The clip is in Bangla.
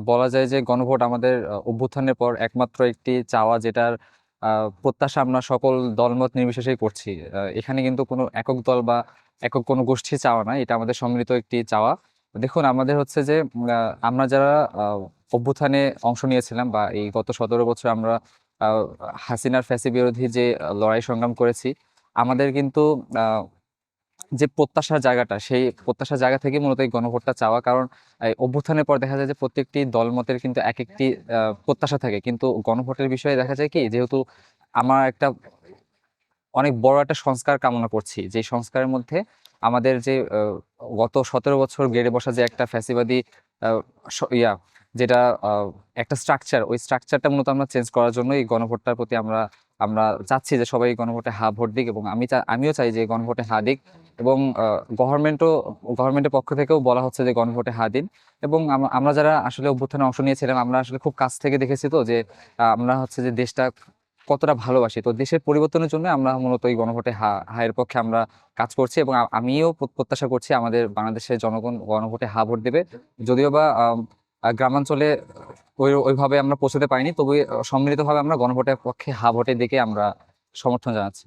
বলা যায় যে গণভোট আমাদের অভ্যুত্থানের পর একমাত্র একটি চাওয়া, যেটার প্রত্যাশা আমরা সকল দলমত নির্বিশেষেই করছি। এখানে কিন্তু কোনো একক দল বা একক কোনো গোষ্ঠী চাওয়া না, এটা আমাদের সম্মিলিত একটি চাওয়া। দেখুন, আমাদের হচ্ছে যে আমরা যারা অভ্যুত্থানে অংশ নিয়েছিলাম বা এই গত 17 বছর আমরা হাসিনার ফ্যাসি বিরোধী যে লড়াই সংগ্রাম করেছি, আমাদের কিন্তু যে প্রত্যাশার জায়গাটা, সেই প্রত্যাশার জায়গা থেকে মূলত এই গণভোটটা চাওয়া। কারণ এই অভ্যুত্থানের পর দেখা যায় যে প্রত্যেকটি দলমতের কিন্তু এক একটি প্রত্যাশা থাকে, কিন্তু গণভোটের বিষয়ে দেখা যায় কি, যেহেতু আমার একটা অনেক বড় একটা সংস্কার কামনা করছি, যে সংস্কারের মধ্যে আমাদের যে গত 17 বছর গেড়ে বসা যে একটা ফ্যাসিবাদী আহ, ইয়া, যেটা একটা স্ট্রাকচার, ওই স্ট্রাকচারটা মূলত আমরা চেঞ্জ করার জন্য এই গণভোটটার প্রতি আমরা আমরা চাচ্ছি যে সবাই গণভোটে হা ভোট দিক, এবং আমিও চাই যে গণভোটে হা দিক। এবং গভর্নমেন্টের পক্ষ থেকেও বলা হচ্ছে যে গণভোটে হা দিন। এবং আমরা যারা আসলে অভ্যুত্থানে অংশ নিয়েছিলাম, আমরা আসলে খুব কাছ থেকে দেখেছি, তো যে আমরা হচ্ছে যে দেশটা কতটা ভালোবাসি, তো দেশের পরিবর্তনের জন্য আমরা মূলত এই গণভোটে হায়ের পক্ষে আমরা কাজ করছি। এবং আমিও প্রত্যাশা করছি আমাদের বাংলাদেশের জনগণ গণভোটে হা ভোট দেবে। যদিও বা গ্রামাঞ্চলে ওইভাবে আমরা পৌঁছতে পারিনি, তবু সম্মিলিতভাবে আমরা গণভোটের পক্ষে হা ভোটের দিকে আমরা সমর্থন জানাচ্ছি।